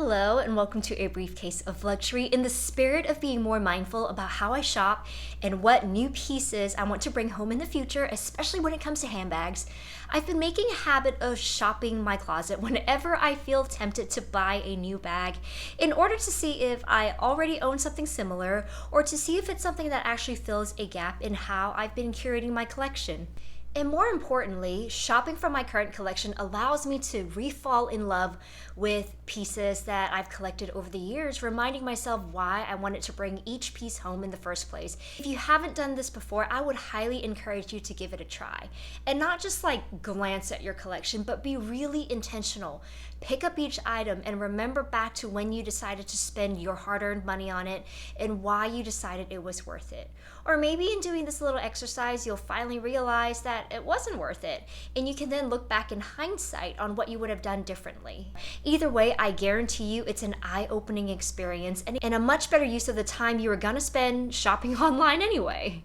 Hello and welcome to A Briefcase of Luxury. In the spirit of being more mindful about how I shop and what new pieces I want to bring home in the future, especially when it comes to handbags, I've been making a habit of shopping my closet whenever I feel tempted to buy a new bag in order to see if I already own something similar or to see if it's something that actually fills a gap in how I've been curating my collection. And more importantly, shopping from my current collection allows me to re-fall in love with pieces that I've collected over the years, reminding myself why I wanted to bring each piece home in the first place. If you haven't done this before, I would highly encourage you to give it a try. And not just like glance at your collection, but be really intentional. Pick up each item and remember back to when you decided to spend your hard-earned money on it and why you decided it was worth it. Or maybe in doing this little exercise, you'll finally realize that it wasn't worth it, and you can then look back in hindsight on what you would have done differently. Either way, I guarantee you it's an eye-opening experience and a much better use of the time you were gonna spend shopping online anyway.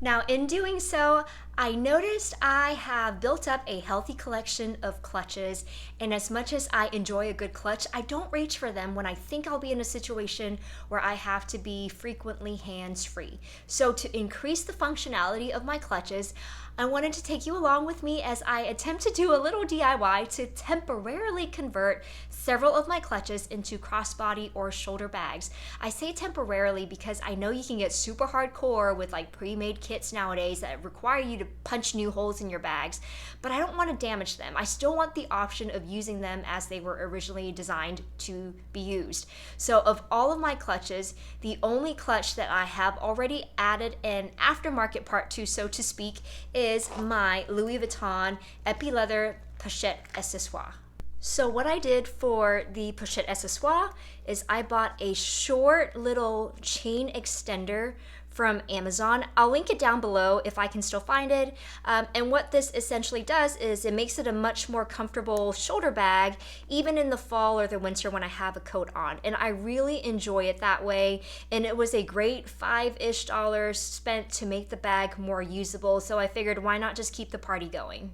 Now, in doing so, I noticed I have built up a healthy collection of clutches, and as much as I enjoy a good clutch, I don't reach for them when I think I'll be in a situation where I have to be frequently hands-free. So to increase the functionality of my clutches, I wanted to take you along with me as I attempt to do a little DIY to temporarily convert several of my clutches into crossbody or shoulder bags. I say temporarily because I know you can get super hardcore with like pre-made kits nowadays that require you to punch new holes in your bags, but I don't want to damage them. I still want the option of using them as they were originally designed to be used. So of all of my clutches, the only clutch that I have already added an aftermarket part to, so to speak, is my Louis Vuitton Epi Leather Pochette Accessoire. So what I did for the Pochette Accessoire is I bought a short little chain extender from Amazon. I'll link it down below if I can still find it. And what this essentially does is it makes it a much more comfortable shoulder bag, even in the fall or the winter when I have a coat on. And I really enjoy it that way. And it was a great $5-ish spent to make the bag more usable. So I figured, why not just keep the party going?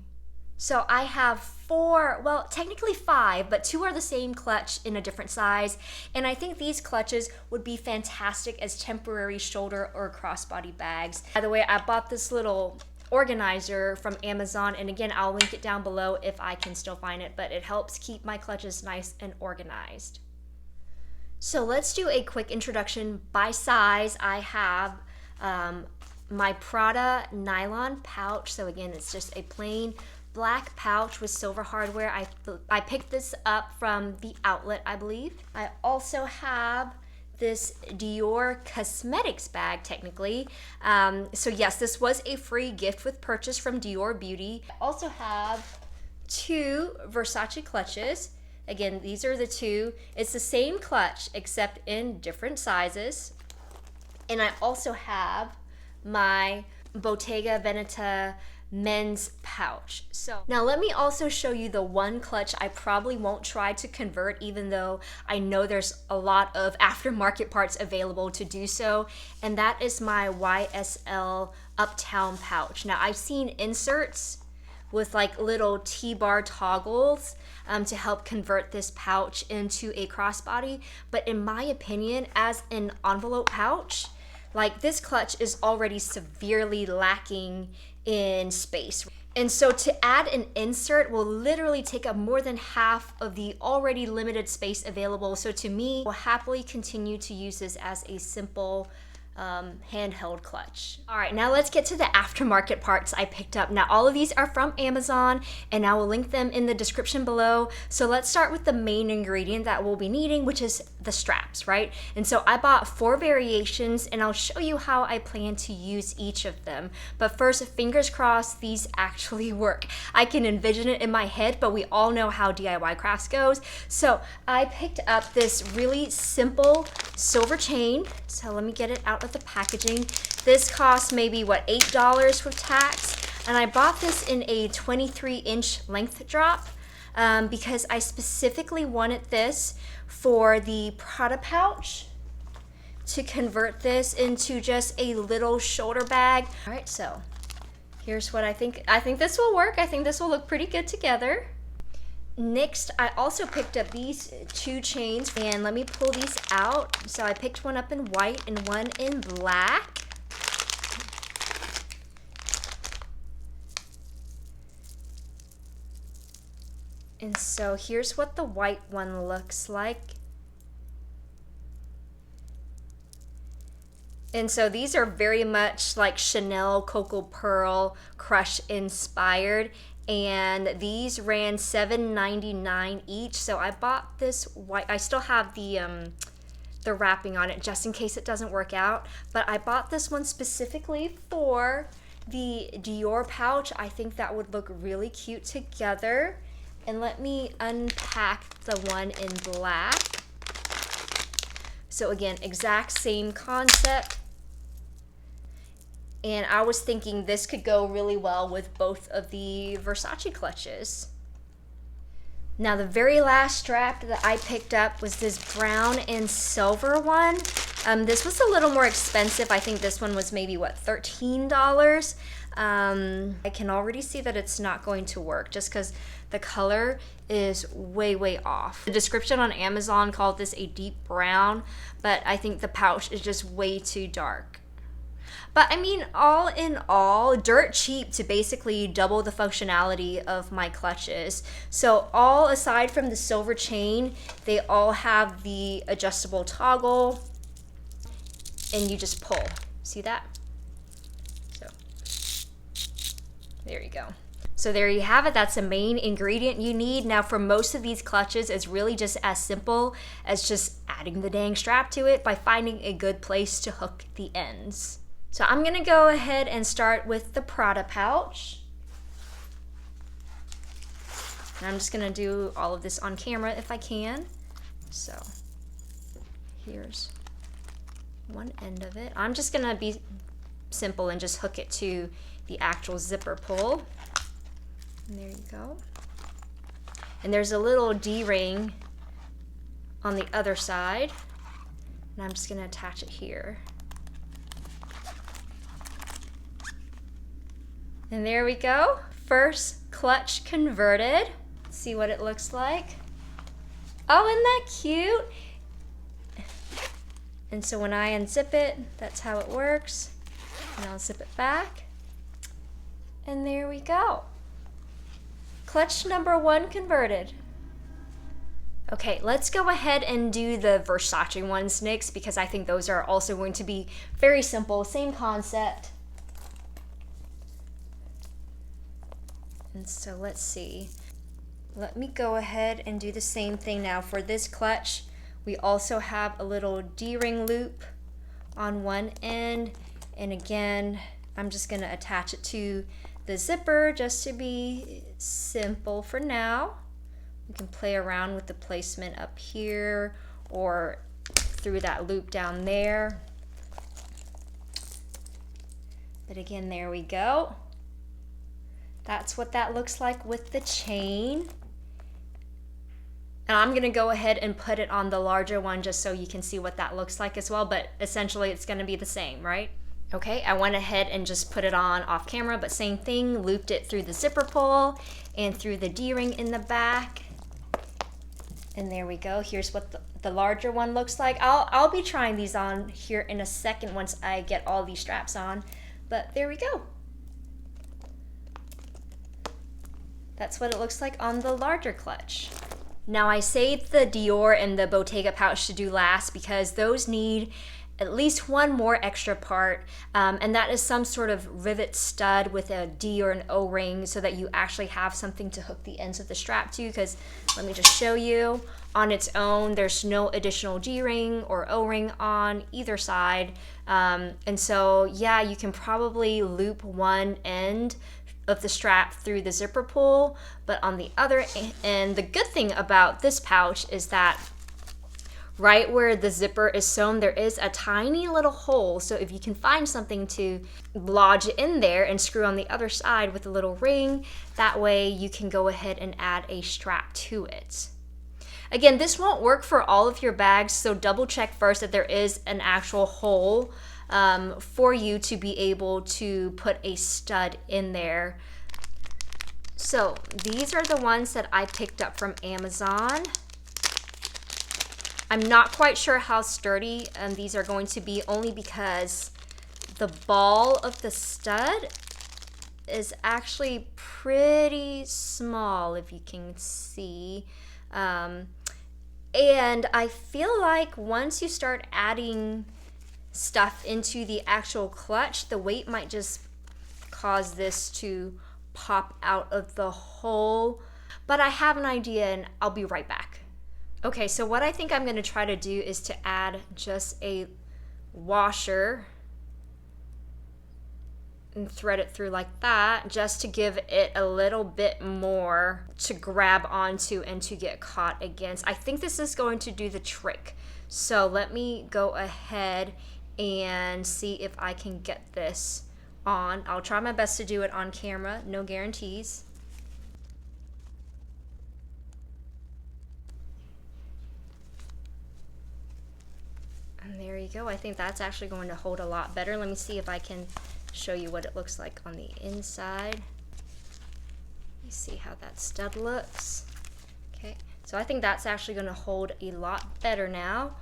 So I have 4, well, technically 5, but 2 are the same clutch in a different size. And I think these clutches would be fantastic as temporary shoulder or crossbody bags. By the way, I bought this little organizer from Amazon, and again, I'll link it down below if I can still find it, but it helps keep my clutches nice and organized. So let's do a quick introduction by size. I have my Prada nylon pouch. So again, it's just a plain black pouch with silver hardware. I picked this up from the outlet, I believe. I also have this Dior cosmetics bag, technically. So yes, this was a free gift with purchase from Dior Beauty. I also have 2 Versace clutches. Again, these are the 2. It's the same clutch except in different sizes. And I also have my Bottega Veneta men's pouch. So now let me also show you the one clutch I probably won't try to convert, even though I know there's a lot of aftermarket parts available to do so, and that is my YSL Uptown pouch. Now I've seen inserts with like little T-bar toggles to help convert this pouch into a crossbody, but in my opinion, as an envelope pouch, like this clutch is already severely lacking in space. And so to add an insert will literally take up more than half of the already limited space available. So to me, I'll happily continue to use this as a simple handheld clutch. All right, now let's get to the aftermarket parts I picked up. Now all of these are from Amazon, and I will link them in the description below. So let's start with the main ingredient that we'll be needing, which is the straps, right? And so I bought 4 variations, and I'll show you how I plan to use each of them. But first, fingers crossed these actually work. I can envision it in my head, but we all know how DIY crafts goes. So I picked up this really simple silver chain. So let me get it out of the packaging. This cost maybe what, $8 with tax, and I bought this in a 23-inch length drop because I specifically wanted this for the Prada pouch to convert this into just a little shoulder bag. All right, so here's what I think. I think this will work. I think this will look pretty good together. Next, I also picked up these two chains, and let me pull these out. So I picked one up in white and one in black. And so here's what the white one looks like. And so these are very much like Chanel Cocoa Pearl Crush inspired. And these ran $7.99 each. So I bought this white. I still have the wrapping on it just in case it doesn't work out. But I bought this one specifically for the Dior pouch. I think that would look really cute together. And let me unpack the one in black. So again, exact same concept. And I was thinking this could go really well with both of the Versace clutches. Now the very last strap that I picked up was this brown and silver one. This was a little more expensive. I think this one was maybe, what, $13? I can already see that it's not going to work just because the color is way off. The description on Amazon called this a deep brown, but I think the pouch is just way too dark. But I mean, all in all, dirt cheap to basically double the functionality of my clutches. So all aside from the silver chain, they all have the adjustable toggle and you just pull. See that? So there you go. So there you have it. That's the main ingredient you need. Now for most of these clutches, it's really just as simple as just adding the dang strap to it by finding a good place to hook the ends. So I'm gonna go ahead and start with the Prada pouch. And I'm just gonna do all of this on camera if I can. So here's one end of it. I'm just gonna be simple and just hook it to the actual zipper pull. And there you go. And there's a little D-ring on the other side. And I'm just gonna attach it here. And there we go. First clutch converted. Let's see what it looks like. Oh, isn't that cute? And so when I unzip it, that's how it works. And I'll zip it back. And there we go. Clutch number 1 converted. Okay, let's go ahead and do the Versace ones next because I think those are also going to be very simple, same concept. And so let's see. Let me go ahead and do the same thing now. For this clutch, we also have a little D-ring loop on one end. And again, I'm just gonna attach it to the zipper just to be simple for now. You can play around with the placement up here or through that loop down there. But again, there we go. That's what that looks like with the chain. And I'm gonna go ahead and put it on the larger one just so you can see what that looks like as well, but essentially it's gonna be the same, right? Okay, I went ahead and just put it on off camera, but same thing, looped it through the zipper pull and through the D-ring in the back. And there we go. Here's what the larger one looks like. I'll be trying these on here in a second once I get all these straps on, but there we go. That's what it looks like on the larger clutch. Now I saved the Dior and the Bottega pouch to do last because those need at least one more extra part, and that is some sort of rivet stud with a D or an O-ring so that you actually have something to hook the ends of the strap to, because let me just show you, on its own there's no additional D-ring or O-ring on either side, and so yeah, you can probably loop one end of the strap through the zipper pull, but on the other end, the good thing about this pouch is that right where the zipper is sewn, there is a tiny little hole, so if you can find something to lodge in there and screw on the other side with a little ring, that way you can go ahead and add a strap to it. Again, this won't work for all of your bags, so double check first that there is an actual hole for you to be able to put a stud in there. So these are the ones that I picked up from Amazon. I'm not quite sure how sturdy these are going to be, only because the ball of the stud is actually pretty small, if you can see. And I feel like once you start adding stuff into the actual clutch, the weight might just cause this to pop out of the hole. But I have an idea and I'll be right back. Okay, so what I think I'm going to try to do is to add just a washer and thread it through like that, just to give it a little bit more to grab onto and to get caught against. I think this is going to do the trick. So let me go ahead and see if I can get this on. I'll try my best to do it on camera, no guarantees. And there you go. I think that's actually going to hold a lot better. Let me see if I can show you what it looks like on the inside. You see how that stud looks. Okay, so I think that's actually going to hold a lot better now.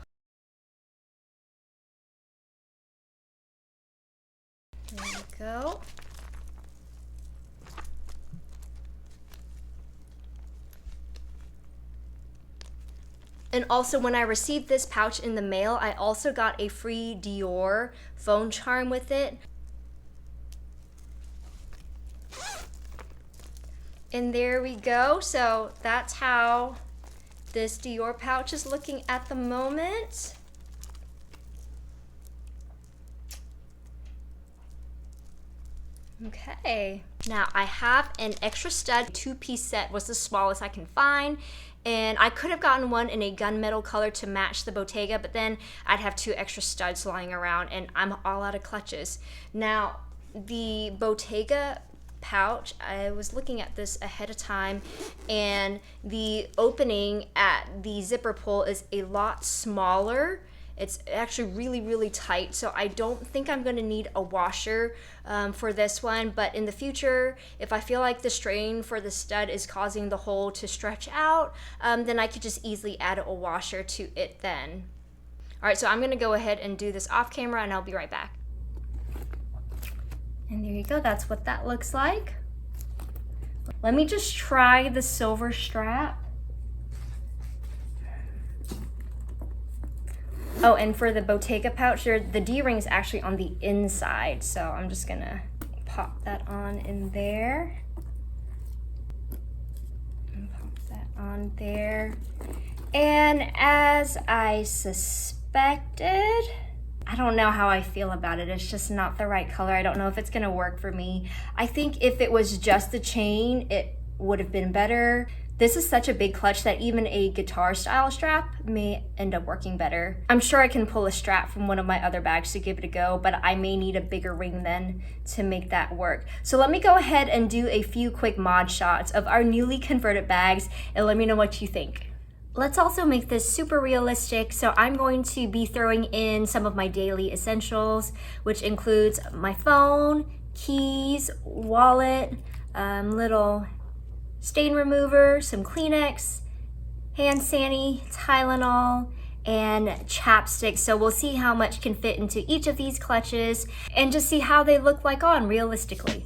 There we go. And also, when I received this pouch in the mail, I also got a free Dior phone charm with it. And there we go. So that's how this Dior pouch is looking at the moment. Okay, now I have an extra stud. Two-piece set was the smallest I can find, and I could have gotten one in a gunmetal color to match the Bottega, but then I'd have two extra studs lying around and I'm all out of clutches. Now, the Bottega pouch, I was looking at this ahead of time, and the opening at the zipper pull is a lot smaller. It's actually really, really tight, so I don't think I'm gonna need a washer for this one, but in the future, if I feel like the strain for the stud is causing the hole to stretch out, then I could just easily add a washer to it then. All right, so I'm gonna go ahead and do this off camera and I'll be right back. And there you go, that's what that looks like. Let me just try the silver strap. Oh, and for the Bottega pouch, the D-ring is actually on the inside, so I'm just gonna pop that on in there. And pop that on there. And as I suspected, I don't know how I feel about it. It's just not the right color. I don't know if it's gonna work for me. I think if it was just the chain, it would have been better. This is such a big clutch that even a guitar style strap may end up working better. I'm sure I can pull a strap from one of my other bags to give it a go, but I may need a bigger ring then to make that work. So let me go ahead and do a few quick mod shots of our newly converted bags and let me know what you think. Let's also make this super realistic. So I'm going to be throwing in some of my daily essentials, which includes my phone, keys, wallet, little stain remover, some Kleenex, hand sani, Tylenol, and chapstick. So we'll see how much can fit into each of these clutches and just see how they look like on realistically.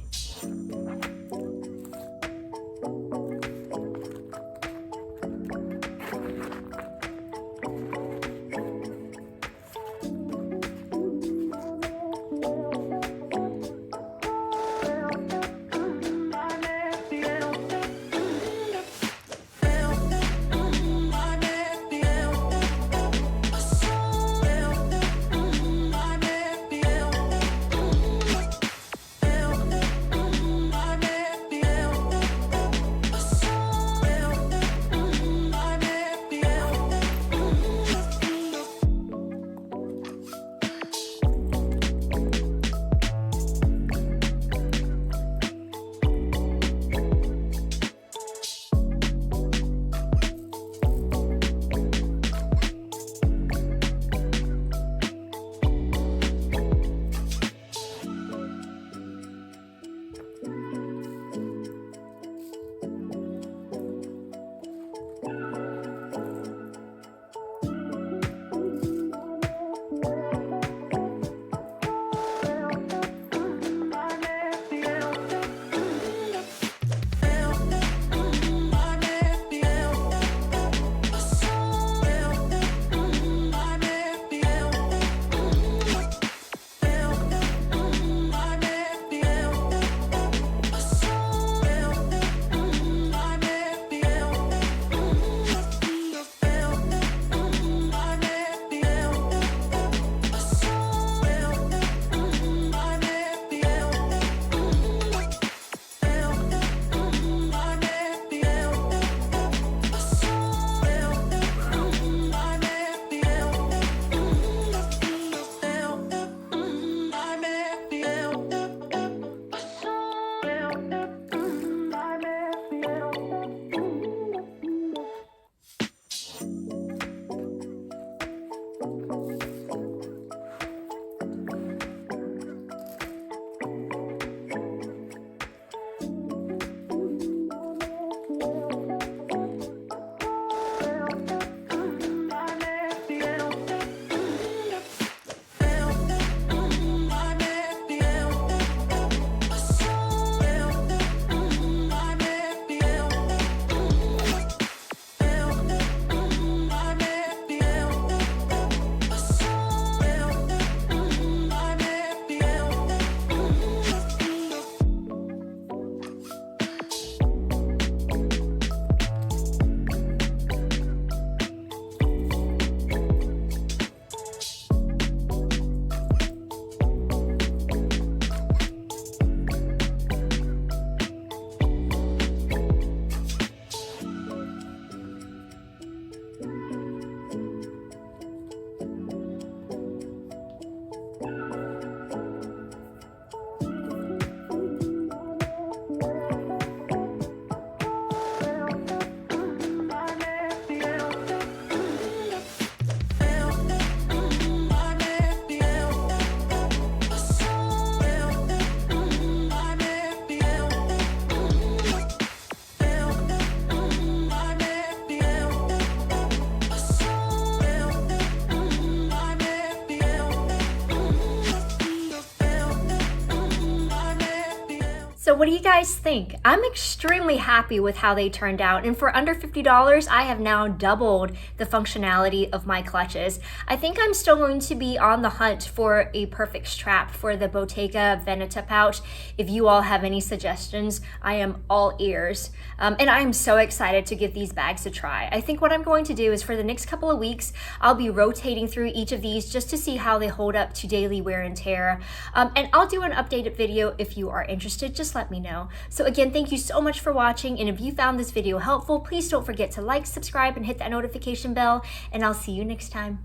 So what do you guys think? I'm extremely happy with how they turned out, and for under $50, I have now doubled the functionality of my clutches. I think I'm still going to be on the hunt for a perfect strap for the Bottega Veneta pouch. If you all have any suggestions, I am all ears. And I'm so excited to give these bags a try. I think what I'm going to do is for the next couple of weeks, I'll be rotating through each of these just to see how they hold up to daily wear and tear. And I'll do an updated video if you are interested, just let me know. So again, thank you so much for watching. And if you found this video helpful, please don't forget to like, subscribe, and hit that notification bell. And I'll see you next time.